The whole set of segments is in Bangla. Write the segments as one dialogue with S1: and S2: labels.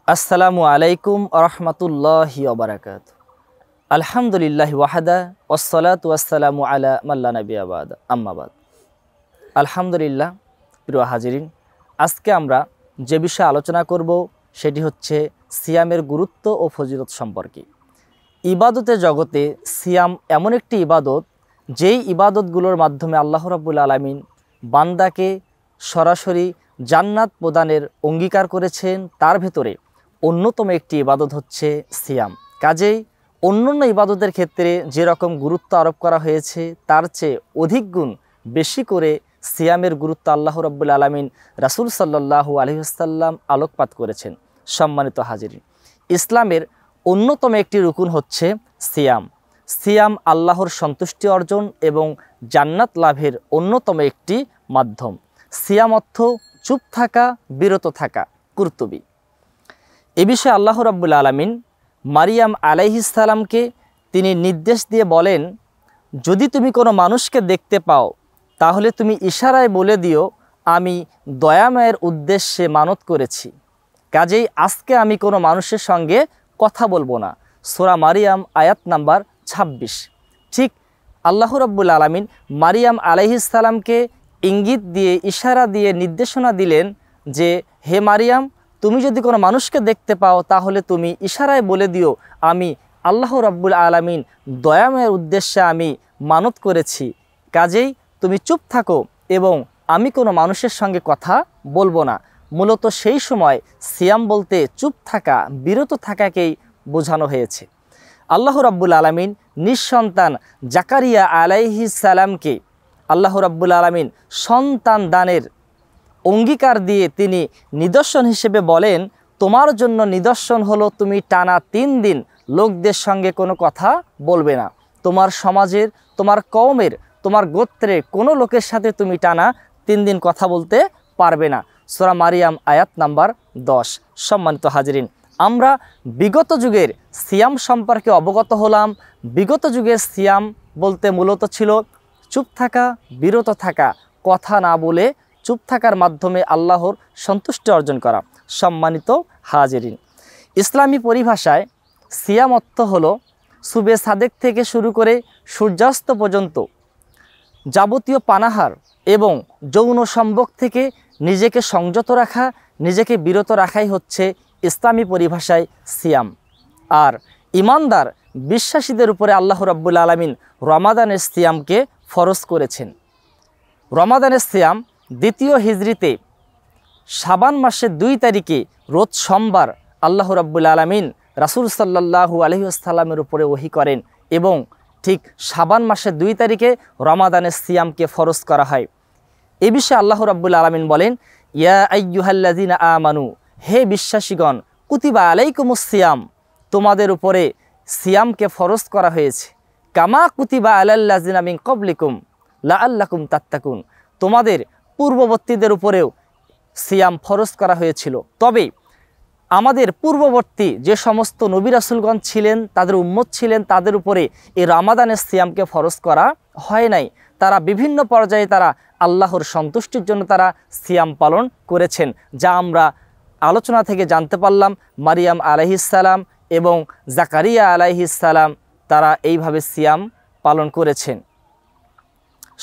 S1: আসসালামু আলাইকুম রহমতুল্লাহি ওবারাকাতুহু। আলহামদুলিল্লাহি ওয়াহদা ওয়াসসালাতু ওয়াসসালামু আলা মাল্লা নাবিয়্যা বা'দা আম্মা বাদ। আলহামদুলিল্লাহ, প্রিয় হাজিরিন, আজকে আমরা যে বিষয়ে আলোচনা করব সেটি হচ্ছে সিয়ামের গুরুত্ব ও ফজিলত সম্পর্কে। ইবাদতের জগতে সিয়াম এমন একটি ইবাদত, যেই ইবাদতগুলোর মাধ্যমে আল্লাহ রাব্বুল আলামিন বান্দাকে সরাসরি জান্নাত প্রদানের অঙ্গীকার করেছেন। তার ভেতরে অন্যতম একটি ইবাদত হচ্ছে সিয়াম। কাজেই অন্যান্য ইবাদতের ক্ষেত্রে যেরকম গুরুত্ব আরোপ করা হয়েছে, তার চেয়ে অধিক গুণ বেশি করে সিয়ামের গুরুত্ব আল্লাহ রাব্বুল আলামিন রাসূল সাল্লাল্লাহু আলাইহি ওয়াসাল্লাম আলোকপাত করেছেন। সম্মানিত হাজিরিন, ইসলামের অন্যতম একটি রুকুন হচ্ছে সিয়াম। সিয়াম আল্লাহর সন্তুষ্টি অর্জন এবং জান্নাত লাভের অন্যতম একটি মাধ্যম। সিয়াম অর্থ চুপ থাকা, বিরত থাকা, কুরতুবি। এ বিষয়ে আল্লাহ রাব্বুল আলামিন মারিয়াম আলাইহিস সালামকে তিনি নির্দেশ দিয়ে বলেন, যদি তুমি কোনো মানুষকে দেখতে পাও তাহলে তুমি ইশারায় বলে দিও, আমি দয়াময়ের উদ্দেশ্যে মানত করেছি। কাজেই আজকে আমি কোনো মানুষের সঙ্গে কথা বলবো না। সূরা মারিয়াম আয়াত নাম্বার 26। ঠিক আল্লাহ রাব্বুল আলামিন মারিয়াম আলাইহিস সালামকে ইঙ্গিত দিয়ে, ইশারা দিয়ে নির্দেশনা দিলেন যে, হে মারিয়াম, তুমি যদি কোনো মানুষকে দেখতে পাও তাহলে তুমি ইশারায় বলে দিও, আমি আল্লাহ রাব্বুল আলামিন দয়াময়ের উদ্দেশ্যে আমি মানত করেছি। কাজেই তুমি চুপ থাকো এবং আমি কোনো মানুষের সঙ্গে কথা বলবো না। মূলত সেই সময় সিয়াম বলতে চুপ থাকা, বিরত থাকাকেই বোঝানো হয়েছে। আল্লাহ রাব্বুল আলামিন নিঃসন্তান জাকারিয়া আলাইহিস সালামকে আল্লাহ রাব্বুল আলামিন সন্তান দানের অঙ্গীকার দিয়ে তিনি নিদর্শন হিসেবে বলেন, তোমার জন্য নিদর্শন হলো তুমি টানা 3 দিন লোকদের সঙ্গে কোনো কথা বলবে না। তোমার সমাজের, তোমার কওমের, তোমার গোত্রের কোনো লোকের সাথে তুমি টানা 3 দিন কথা বলতে পারবে না। সূরা মারিয়াম আয়াত নাম্বার 10। সম্মানিত হাজিরিন, আমরা বিগত যুগের সিয়াম সম্পর্কে অবগত হলাম। বিগত যুগের সিয়াম বলতে মূলত ছিল চুপ থাকা, বিরত থাকা, কথা না বলে চুপ থাকার মাধ্যমে আল্লাহর সন্তুষ্টি অর্জন করা। সম্মানিত হাজিরিন, ইসলামী পরিভাষায় সিয়াম অর্থ হলো সুবে সাদেক থেকে শুরু করে সূর্যাস্ত পর্যন্ত যাবতীয় পানাহার এবং যৌন সম্ভোগ থেকে নিজেকে সংযত রাখা, নিজেকে বিরত রাখাই হচ্ছে ইসলামী পরিভাষায় সিয়াম। আর ইমানদার বিশ্বাসীদের উপরে আল্লাহ রাব্বুল আলামিন রমাদানের সিয়ামকে ফরজ করেছেন। রমাদানের সিয়াম 2য় হিজরিতে শাবান মাসের 2 তারিখে রোজ সোমবার আল্লাহ রাব্বুল আলামিন রাসূল সাল্লাল্লাহু আলাইহি ওয়াসাল্লামের উপরে ওহী করেন এবং ঠিক শাবান মাসের 2 তারিখে রমাদানের সিয়ামকে ফরজ করা হয়। এ বিষয়ে আল্লাহ রাব্বুল আলামিন বলেন, ইয়া আইয়ুহাল্লাযিনা আমানু, হে বিশ্বাসীগণ, কুতিবা আলাইকুমুস সিয়াম, তোমাদের উপরে সিয়ামকে ফরজ করা হয়েছে। কামা কুতিবা আলাল্লাযিনা মিন ক্বাবলিকুম লাআল্লাকুম তাত্তাকুন, তোমাদের পূর্ববর্তীদের উপরেও সিয়াম ফরজ করা হয়েছিল। তবে আমাদের পূর্ববর্তী যে সমস্ত নবী রাসূলগণ ছিলেন, তাদের উম্মত ছিলেন, তাদের উপরে এই রমাদানের সিয়ামকে ফরজ করা হয় নাই। তারা বিভিন্ন পর্যায়ে তারা আল্লাহর সন্তুষ্টির জন্য তারা সিয়াম পালন করেছেন, যা আমরা আলোচনা থেকে জানতে পারলাম। মারিয়াম আলাইহিস সালাম এবং জাকারিয়া আলাইহিস সালাম তারা এইভাবে সিয়াম পালন করেছেন।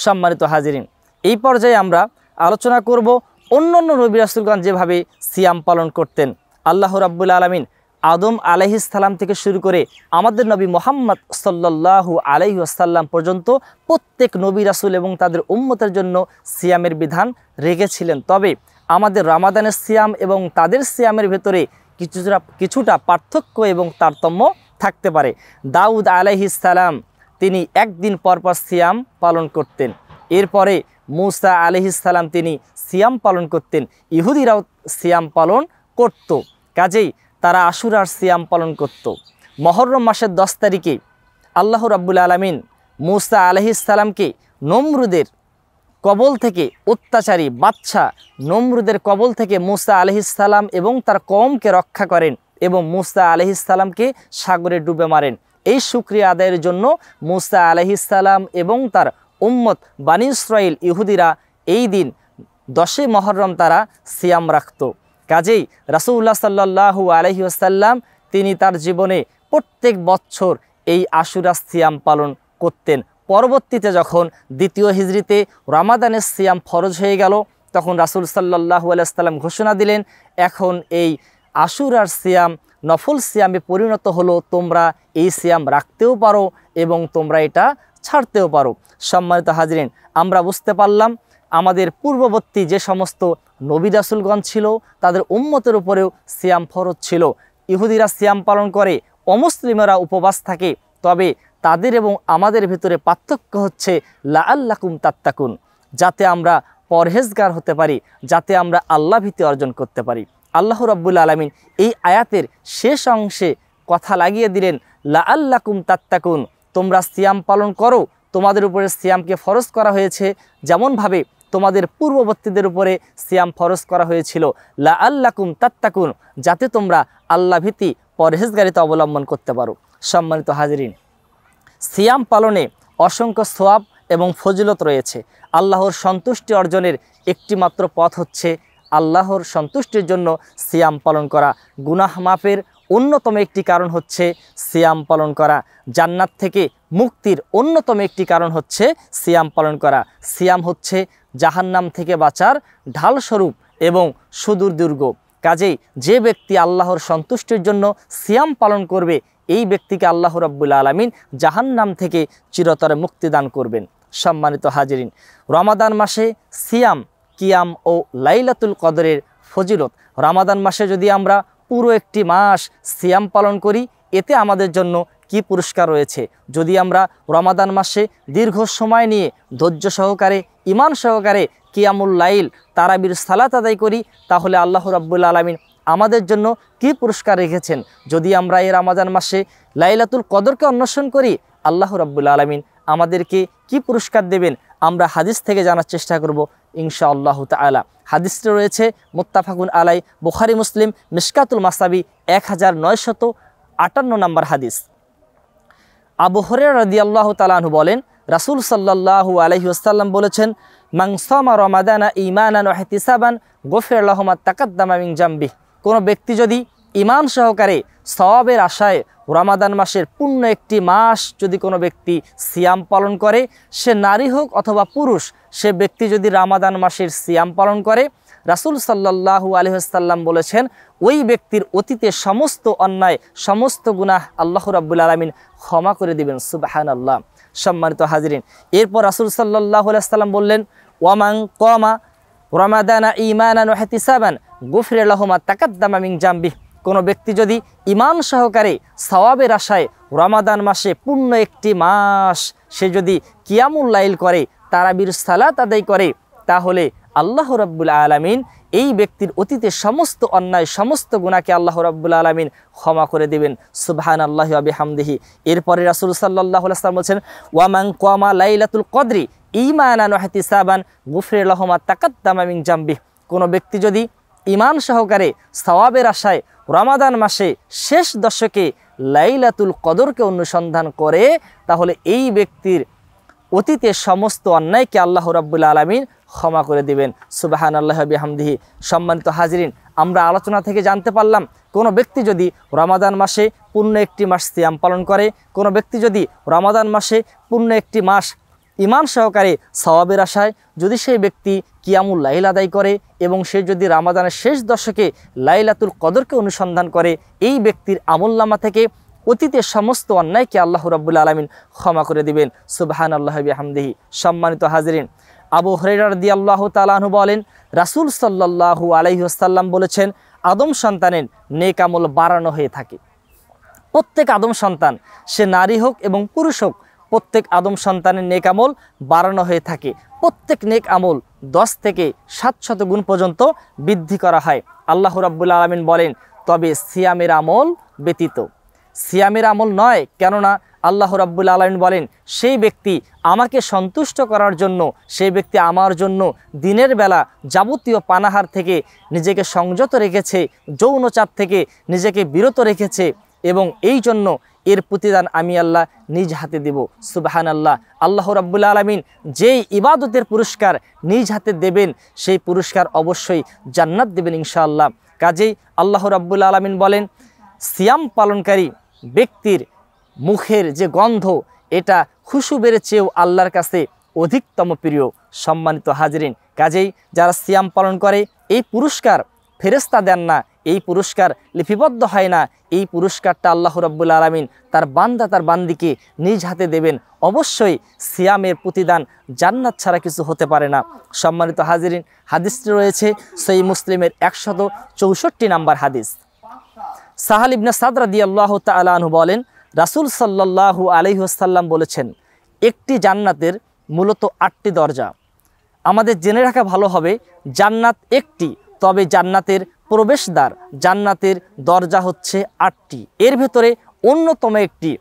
S1: সম্মানিত হাজিরিন, এই পর্যায়ে আমরা আলোচনা করব অন্যান্য নবী রাসূলগণ যেভাবে সিয়াম পালন করতেন। আল্লাহ রাব্বুল আলামিন আদম আলাইহিস সালাম থেকে শুরু করে আমাদের নবী মুহাম্মদ সাল্লাল্লাহু আলাইহি ওয়াসাল্লাম পর্যন্ত প্রত্যেক নবী রাসূল এবং তাদের উম্মতের জন্য সিয়ামের বিধান রেখেছিলেন। তবে আমাদের রমাদানের সিয়াম এবং তাদের সিয়ামের ভেতরে কিছুটা পার্থক্য এবং তারতম্য থাকতে পারে। দাউদ আলাইহিস সালাম তিনি 1 দিন পর পর সিয়াম পালন করতেন। এরপরে মূসা আলাইহিস সালাম তিনি সিয়াম পালন করতেন। ইহুদিরাও সিয়াম পালন করত। কাজেই তারা আশুরার সিয়াম পালন করত। মুহররম মাসের 10 তারিখে আল্লাহ রাব্বুল আলামিন মূসা আলাইহিস সালামকে নমরুদের কবল থেকে, অত্যাচারী বাদশা নমরুদের কবল থেকে মূসা আলাইহিস সালাম এবং তার কওমকে রক্ষা করেন এবং মূসা আলাইহিস সালামকে সাগরে ডুবে মারেন। এই শুকরিয়া আদায়ের জন্য মূসা আলাইহিস সালাম এবং তার উম্মত বানী ইসরাইল ইহুদিরা এই দিন 10 মুহররম তারা সিয়াম রাখত। কাজেই রাসূলুল্লাহ সাল্লাল্লাহু আলাইহি ওয়াসাল্লাম তিনি তার জীবনে প্রত্যেক বছর এই আশুরা সিয়াম পালন করতেন। পরবর্তীতে যখন দ্বিতীয় হিজরিতে রমাদানের সিয়াম ফরজ হয়ে গেল, তখন রাসূল সাল্লাল্লাহু আলাইহি ওয়াসাল্লাম ঘোষণা দিলেন, এখন এই আশুরার সিয়াম নফল সিয়ামে পরিণত হলো, তোমরা এই সিয়াম রাখতেও পারো এবং তোমরা এটা ছাড়তেও পারো। সম্মানিত হাজরিন, আমরা বুঝতে পারলাম আমাদের পূর্ববর্তী যে সমস্ত নবী রাসূলগণ ছিল তাদের উম্মতের উপরেও সিয়াম ফরজ ছিল। ইহুদিরা সিয়াম পালন করে, অমুসলিমরা উপবাস থাকে, তবে তাদের এবং আমাদের ভিতরে পার্থক্য হচ্ছে লাআল্লাকুম তাত্তাকুন, যাতে আমরা পরহেজগার হতে পারি, যাতে আমরা আল্লাহ ভীতি অর্জন করতে পারি। আল্লাহ রাব্বুল আলামিন এই আয়াতের শেষ অংশে কথা লাগিয়ে দিলেন, লাআল্লাকুম তাত্তাকুন, তোমরা সিয়াম পালন করো, তোমাদের উপরে সিয়ামকে ফরজ করা হয়েছে যেমনভাবে তোমাদের পূর্ববর্তীদের উপরে সিয়াম ফরজ করা হয়েছিল, লাআল্লাকুম তাত্তাকুন, যাতে তোমরা আল্লাহ ভীতি পরহেজগারিতা অবলম্বন করতে পারো। সম্মানিত হাজরিন, সিয়াম পালনে অসংখ্য সওয়াব এবং ফজিলত রয়েছে। আল্লাহর সন্তুষ্টি অর্জনের একটি মাত্র পথ হচ্ছে আল্লাহর সন্তুষ্টির জন্য সিয়াম পালন করা। গুনাহ মাফের অন্যতম একটি কারণ হচ্ছে সিয়াম পালন করা। জান্নাত থেকে মুক্তির অন্যতম একটি কারণ হচ্ছে সিয়াম পালন করা। সিয়াম হচ্ছে জাহান্নাম থেকে বাঁচার ঢালস্বরূপ এবং সুদূর দুর্গ। কাজেই যে ব্যক্তি আল্লাহর সন্তুষ্টির জন্য সিয়াম পালন করবে, এই ব্যক্তিকে আল্লাহ রাব্বুল আলামিন জাহান্নাম থেকে চিরতরে মুক্তি দান করবেন। সম্মানিত হাজিরিন, রমাদান মাসে সিয়াম, কিয়াম ও লাইলাতুল কদরের ফজিলত। রমাদান মাসে যদি আমরা পুরো একটি মাস সিয়াম পালন করি, এতে আমাদের জন্য কি পুরস্কার রয়েছে। যদি আমরা রমাদান মাসে দীর্ঘ সময় নিয়ে ধৈর্য সহকারে, ঈমান সহকারে কিয়ামুল লাইল, তারাবির সালাত আদায় করি, তাহলে আল্লাহ রাব্বুল আলামিন আমাদের জন্য কি পুরস্কার রেখেছেন। যদি আমরা এই রমাদান মাসে লাইলাতুল কদরকে অন্বেষণ করি, আল্লাহ রাব্বুল আলামিন আমাদেরকে কি পুরস্কার দেবেন, আমরা হাদিস থেকে জানার চেষ্টা করব ইনশাআল্লাহ তাআলা। হাদিসটি রয়েছে মুত্তাফাকুন আলাই, বুখারী মুসলিম, মিশকাতুল মাসাবি 1958 নম্বর হাদিস। আবু হুরায়রা রাদিয়াল্লাহু তাআলা আনহু বলেন, রাসূল সাল্লাল্লাহু আলাইহি ওয়াসাল্লাম বলেছেন, মান সামা রমাদানা ঈমানান ওয়া ইহতিসাবান গুফিরা লাহু মা তাকাদ্দামা মিন জামবিহি। কোনো ব্যক্তি যদি ঈমান সহকারে সওয়াবের আশায় রমাদান মাসের পূর্ণ একটি মাস যদি কোনো ব্যক্তি সিয়াম পালন করে, সে নারী হোক অথবা পুরুষ, সে ব্যক্তি যদি রমাদান মাসের সিয়াম পালন করে, রাসূল সাল্লাল্লাহু আলাইহি ওয়াসাল্লাম বলেছেন, ওই ব্যক্তির অতীতে সমস্ত অন্যায়, সমস্ত গুনাহ আল্লাহ রাব্বুল আলামিন ক্ষমা করে দিবেন। সুবহানাল্লাহ। সম্মানিত হাজিরিন, এরপর রাসূল সাল্লাল্লাহু আলাইহি ওয়াসাল্লাম বললেন, ওয়ামান কামা রমাদানা ঈমানান ওয়া ইহতিসাবান গুফিরা লাহু মা তাকাদ্দামা মিন জামবিহি। কোনো ব্যক্তি যদি ঈমান সহকারে সওয়াবের আশায় রমাদান মাসে পূর্ণ একটি মাস সে যদি কিয়ামুল লাইল করে, তারাবির সালাত আদায় করে, তাহলে আল্লাহ রাব্বুল আলামিন এই ব্যক্তির অতীতে সমস্ত অন্যায়, সমস্ত গুনাহকে আল্লাহ রাব্বুল আলামিন ক্ষমা করে দিবেন। সুবহানাল্লাহি ওয়া বিহামদিহি। এরপরে রাসূল সাল্লাল্লাহু আলাইহি ওয়াসাল্লাম বলেছেন, ওয়া মান কামা লাইলাতুল কদরি ঈমানান ওয়া ইহতিসাবান গুফিরা লাহু মা তাকাদ্দামা মিন জামবিহি। কোনো ব্যক্তি যদি ঈমান সহকারে সওয়াবের আশায় রমাদান মাসে শেষ দশকে লাইলাতুল কদরকে অনুসন্ধান করে, তাহলে এই ব্যক্তির অতীতে সমস্ত অন্যায়কে আল্লাহ রাব্বুল আলামিন ক্ষমা করে দিবেন। সুবহানাল্লাহি ওয়া বিহামদিহি। সম্মানিত হাজিরিন, আমরা আলোচনা থেকে জানতে পারলাম, কোনো ব্যক্তি যদি রমাদান মাসে পূর্ণ একটি মাস সিয়াম পালন করে, কোনো ব্যক্তি যদি রমাদান মাসে পূর্ণ একটি মাস ঈমান সহকারে সওয়াবের আশায় যদি সেই ব্যক্তি কিয়ামুল লাইল আদায় করে এবং সে যদি রমাদানের শেষ দশকে লাইলাতুল কদরকে অনুসন্ধান করে, এই ব্যক্তির আমলনামা থেকে অতীতের সমস্ত অন্যায়কে আল্লাহ রাব্বুল আলামিন ক্ষমা করে দিবেন। সুবহানাল্লাহি ওয়া বিহামদিহি। সম্মানিত হাজিরিন, আবু হুরায়রা রাদিয়াল্লাহু তাআলা আনহু বলেন, রাসূল সাল্লাল্লাহু আলাইহি ওয়াসাল্লাম বলেছেন, আদম সন্তানের নেক আমল বাড়ানো হয়ে থাকে। প্রত্যেক আদম সন্তান, সে নারী হোক এবং পুরুষ হোক, প্রত্যেক আদম সন্তানের নেক আমল বাড়ানো হয়ে থাকে। প্রত্যেক নেক আমল 10 থেকে 700 গুণ পর্যন্ত বৃদ্ধি করা হয়। আল্লাহ রাব্বুল আলামিন বলেন, তবে সিয়ামের আমল ব্যতীত। সিয়ামের আমল নয়, কেননা আল্লাহ রাব্বুল আলামিন বলেন, সেই ব্যক্তি আমাকে সন্তুষ্ট করার জন্য, সেই ব্যক্তি আমার জন্য দিনের বেলা যাবতীয় পানাহার থেকে নিজেকে সংযত রেখেছে, যৌনচাপ থেকে নিজেকে বিরত রেখেছে, এবং এই জন্য এর প্রতিদান আমি আল্লাহ নিজ হাতে দেব। সুবহানাল্লাহ। আল্লাহ রাব্বুল আলামিন যেই ইবাদতের পুরস্কার নিজ হাতে দেবেন, সেই পুরস্কার অবশ্যই জান্নাত দেবেন ইনশাআল্লাহ। কাজেই আল্লাহ রাব্বুল আলামিন বলেন, সিয়াম পালনকারী ব্যক্তির মুখের যে গন্ধ এটা খুশবুর চেয়েও আল্লাহর কাছে অধিকতম প্রিয়। সম্মানিত হাজিরিন, কাজেই যারা সিয়াম পালন করে এই পুরস্কার ফেরেশতা দেন না, এই পুরস্কার লিপিবদ্ধ হয় না, এই পুরস্কারটা আল্লাহ রাব্বুল আলামিন তার বান্দা তার বান্দিকে নিজ হাতে দেবেন। অবশ্যই সিয়ামের প্রতিদান জান্নাত ছাড়া কিছু হতে পারে না। সম্মানিত হাজিরিন, হাদিসটি রয়েছে সহিহ মুসলিমের 164 নম্বর হাদিস। সাহাল ইবনে সাদ রাদিয়াল্লাহু তাআলা আনহু বলেন, রাসূল সাল্লাল্লাহু আলাইহি ওয়াসাল্লাম বলেছেন, একটি জান্নাতের মূলত 8টি দরজা। আমাদের জেনে রাখা ভালো হবে, জান্নাত একটি, তবে জান্নাতের প্রবেশদ্বার, জান্নাতের দরজা হচ্ছে 8টি। এর ভেতরে অন্যতম একটি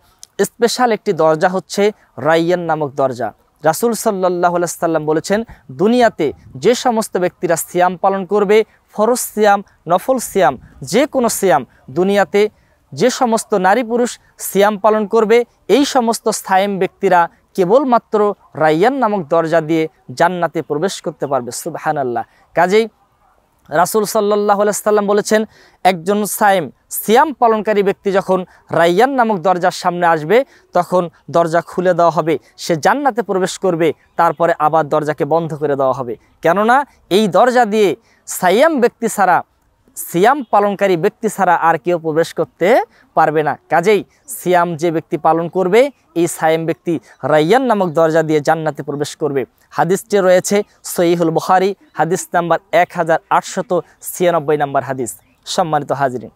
S1: স্পেশাল একটি দরজা হচ্ছে রাইয়ান নামক দরজা। রাসূল সাল্লাল্লাহু আলাইহি ওয়াসাল্লাম বলেছেন, দুনিয়াতে যে সমস্ত ব্যক্তিরা সিয়াম পালন করবে, ফরজ সিয়াম, নফল সিয়াম, যে কোনো সিয়াম, দুনিয়াতে যে সমস্ত নারী পুরুষ সিয়াম পালন করবে, এই সমস্ত সায়েম ব্যক্তিরা কেবলমাত্র রাইয়ান নামক দরজা দিয়ে জান্নাতে প্রবেশ করতে পারবে। সুবহানাল্লাহ। কাজেই রাসূল সাল্লাল্লাহু আলাইহি ওয়াসাল্লাম বলেছেন, একজন সিয়াম পালনকারী ব্যক্তি যখন রাইয়ান নামক দরজার সামনে আসবে, তখন দরজা খুলে দেওয়া হবে, সে জান্নাতে প্রবেশ করবে, তারপরে আবার দরজাকে বন্ধ করে দেওয়া হবে। কেননা এই দরজা দিয়ে সিয়াম পালনকারী ব্যক্তি ছাড়া আর কেউ প্রবেশ করতে পারবে না। কাজেই সিয়াম যে ব্যক্তি পালন করবে, এই সায়েম ব্যক্তি রাইয়ান নামক দরজা দিয়ে জান্নাতে প্রবেশ করবে। হাদিসটি রয়েছে সহিহুল বুখারী, হাদিস নাম্বার 1896 নম্বর হাদিস। সম্মানিত হাজিরিন,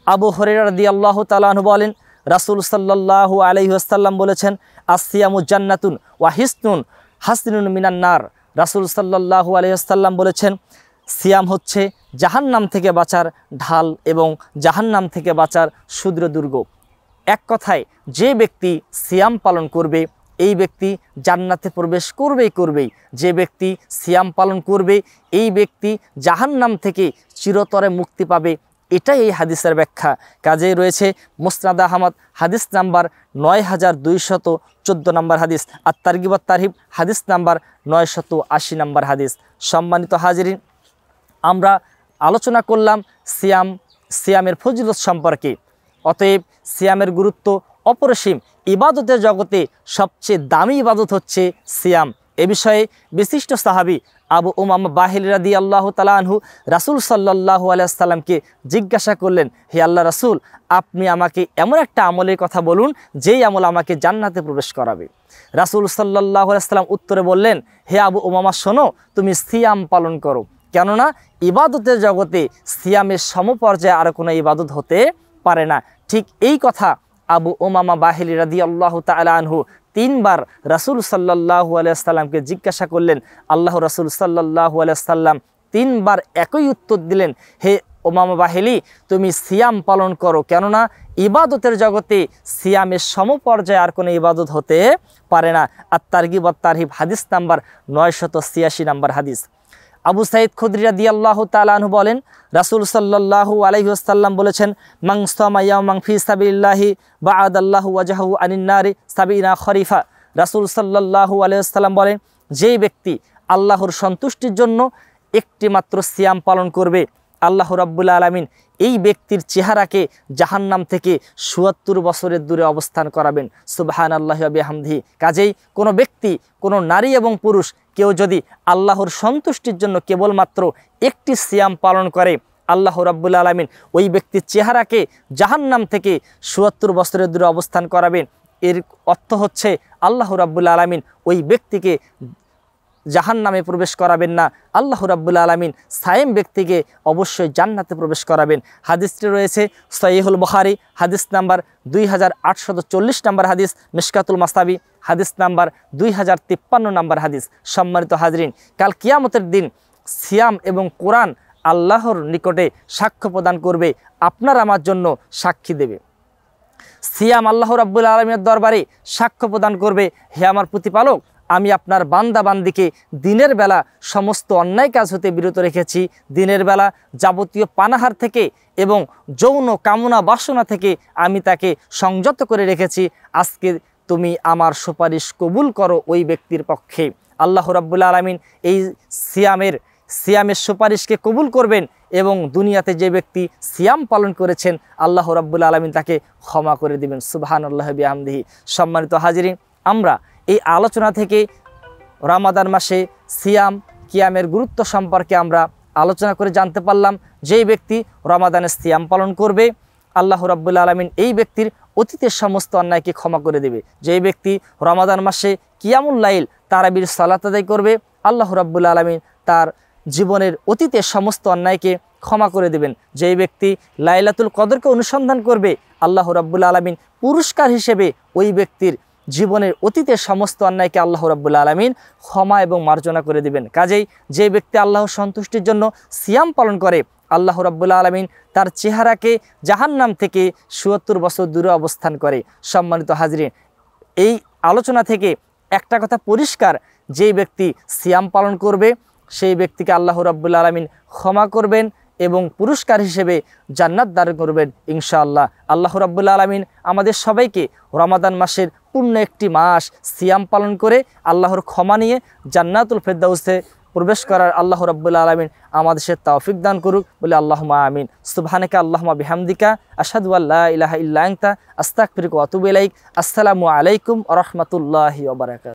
S1: আবু হুরায়রা রাদিয়াল্লাহু তাআলা আনহু বলেন, রাসূল সাল্লাল্লাহু আলাইহি ওয়াসাল্লাম বলেছেন, আসিয়ামু জান্নাতুন ওয়া হিসনুন হাসনুন মিনান নার। রাসূল সাল্লাল্লাহু আলাইহি ওয়াসাল্লাম বলেছেন, সিয়াম হচ্ছে জাহান্নাম থেকে বাঁচার ঢাল এবং জাহান্নাম থেকে বাঁচার ক্ষুদ্র দুর্গ। এক কথায়, যে ব্যক্তি সিয়াম পালন করবে, এই ব্যক্তি জান্নাতে প্রবেশ করবেই। যে ব্যক্তি সিয়াম পালন করবে, এই ব্যক্তি জাহান্নাম থেকে চিরতরে মুক্তি পাবে। এটাই এই হাদিসের ব্যাখ্যা। কাজেই রয়েছে মুসনাদ আহমদ, হাদিস নাম্বার 9214 নম্বর হাদিস, আর তারগিব ওয়াত তারহিব, হাদিস নাম্বার 980 নম্বর হাদিস। সম্মানিত হাজিরিন, আমরা আলোচনা করলাম সিয়ামের ফজিলত সম্পর্কে। অতএব সিয়ামের গুরুত্ব অপরিসীম। ইবাদতের জগতে সবচেয়ে দামি ইবাদত হচ্ছে সিয়াম। এ বিষয়ে বিশিষ্ট সাহাবী আবু উমামা বাহিলী রাদিয়াল্লাহু তাআলা আনহু রাসূল সাল্লাল্লাহু আলাইহি ওয়াসাল্লামকে জিজ্ঞাসা করলেন, হে আল্লাহ রাসূল, আপনি আমাকে এমন একটা আমলের কথা বলুন যেই আমল আমাকে জান্নাতে প্রবেশ করাবে। রাসূল সাল্লাল্লাহু আলাইহি ওয়াসাল্লাম উত্তরে বললেন, হে আবু উমামা, শোনো, তুমি সিয়াম পালন করো, কেননা ইবাদতের জগতে সিয়ামের সমপর্যায়ে আর কোনো ইবাদত হতে পারে না। ঠিক এই কথা আবু উমামা বাহিলী রাদিয়াল্লাহু তাআলা আনহু 3 বার রাসূল সাল্লাল্লাহু আলাইহি ওয়াসাল্লামকে জিজ্ঞাসা করলেন। আল্লাহ রাসূল সাল্লাল্লাহু আলাইহি ওয়াসাল্লাম 3 বার একই উত্তর দিলেন, হে উমামা বাহিলী, তুমি সিয়াম পালন করো, কেননা ইবাদতের জগতে সিয়ামের সমপর্যায়ে আর কোনো ইবাদত হতে পারে না। আর তারগিব ওয়াত তারহিব, হাদিস নাম্বার 986 নম্বর হাদিস। আবু সাঈদ খুদরি রাদিয়াল্লাহু তাআলা আনহু বলেন, রাসূল সাল্লাল্লাহু আলাইহি ওয়াসাল্লাম বলেছেন, মান সামা ইয়াওমান ফি সাবিলিল্লাহি বা'আদাল্লাহু ওয়াজহাহু আনিন নারি 70 খরিফা। রাসূল সাল্লাল্লাহু আলাইহি ওয়াসাল্লাম বলেন, যেই ব্যক্তি আল্লাহর সন্তুষ্টির জন্য একটি মাত্র সিয়াম পালন করবে, আল্লাহ রাব্বুল আলামিন এই ব্যক্তির চেহারাকে জাহান্নাম থেকে ৭৪ বছরের দূরে অবস্থান করাবেন। সুবহানাল্লাহি ওয়া বিহামদিহি। কাজেই কোনো ব্যক্তি, কোনো নারী এবং পুরুষ, কেউ যদি আল্লাহর সন্তুষ্টির জন্য কেবলমাত্র একটি সিয়াম পালন করে, আল্লাহ রাব্বুল আলামিন ওই ব্যক্তির চেহারাকে জাহান্নাম থেকে ৭৪ বছরের দূরে অবস্থান করাবেন। এর অর্থ হচ্ছে আল্লাহ রাব্বুল আলামিন ওই ব্যক্তিকে জাহান্নামে প্রবেশ করাবেন না, আল্লাহ রাব্বুল আলামিন সায়েম ব্যক্তিকে অবশ্যই জান্নাতে প্রবেশ করাবেন। হাদিসটি রয়েছে সহিহুল বুখারী, হাদিস নাম্বার 2840 নম্বর হাদিস, মিশকাতুল মাসাবি, হাদিস নাম্বার 2053 নম্বর হাদিস। সম্মানিত হাজরিন, কাল কিয়ামতের দিন সিয়াম এবং কোরআন আল্লাহর নিকটে সাক্ষ্য প্রদান করবে, আপনার আমার জন্য সাক্ষী দেবে। সিয়াম আল্লাহ রাব্বুল আলামিনের দরবারে সাক্ষ্য প্রদান করবে, হে আমার প্রতিপালক, আমি আপনার বান্দা বান্দিকে দিনের বেলা সমস্ত অন্যায় কাজ হতে বিরত রেখেছি, দিনের বেলা যাবতীয় পানাহার থেকে এবং যৌন কামনা বাসনা থেকে আমি তাকে সংযত করে রেখেছি। আজকে তুমি আমার সুপারিশ কবুল করো ওই ব্যক্তির পক্ষে। আল্লাহ রাব্বুল আলামিন এই সিয়ামের সুপারিশকে কবুল করবেন এবং দুনিয়াতে যে ব্যক্তি সিয়াম পালন করেছেন আল্লাহ রাব্বুল আলামিন তাকে ক্ষমা করে দিবেন। সুবহানাল্লাহি বিহামদিহি। সম্মানিত হাজিরিন, আমরা এই আলোচনা থেকে রমাদান মাসে সিয়াম কিয়ামের গুরুত্ব সম্পর্কে আমরা আলোচনা করে জানতে পারলাম। যেই ব্যক্তি রমাদানে সিয়াম পালন করবে আল্লাহ রাব্বুল আলামিন এই ব্যক্তির অতীতের সমস্ত অন্যায়কে ক্ষমা করে দেবে। যেই ব্যক্তি রমাদান মাসে কিয়ামুল লাইল তারাবির সালাত আদায় করবে আল্লাহ রাব্বুল আলামিন তার জীবনের অতীতের সমস্ত অন্যায়কে ক্ষমা করে দেবেন। যেই ব্যক্তি লাইলাতুল কদরকে অনুসন্ধান করবে আল্লাহ রাব্বুল আলামিন পুরস্কার হিসেবে ওই ব্যক্তির জীবনের অতীতের সমস্ত অন্যায়কে আল্লাহ রাব্বুল আলামিন ক্ষমা এবং মার্জনা করে দিবেন। কাজেই যে ব্যক্তি আল্লাহর সন্তুষ্টির জন্য সিয়াম পালন করে আল্লাহ রাব্বুল আলামিন তার চেহারাকে জাহান্নাম থেকে ৭০ বছর দূরে অবস্থান করে। সম্মানিত হাজরিন, এই আলোচনা থেকে একটা কথা পরিষ্কার, যেই ব্যক্তি সিয়াম পালন করবে সেই ব্যক্তিকে আল্লাহ রাব্বুল আলামিন ক্ষমা করবেন এবং পুরস্কার হিসেবে জান্নাত দান করবেন ইনশাআল্লাহ। আল্লাহ রাব্বুল আলামিন আমাদের সবাইকে রমাদান মাসের পূর্ণ একটি মাস সিয়াম পালন করে আল্লাহর ক্ষমা নিয়ে জান্নাতুল ফেরদাউসে প্রবেশ করার আল্লাহ রাব্বুল আলামিন আমাদের সে তৌফিক দান করুক বলে আল্লাহুম্মা আমিন। সুবহানাকা আল্লাহুম্মা বিহামদিকা আশহাদু আল্লা ইলাহা ইল্লা আনতা আস্তাগফিরুকা ওয়া আতুবু ইলাইক। আসসালামু আলাইকুম ওয়া রাহমাতুল্লাহি ওয়া বারাকাতুহু।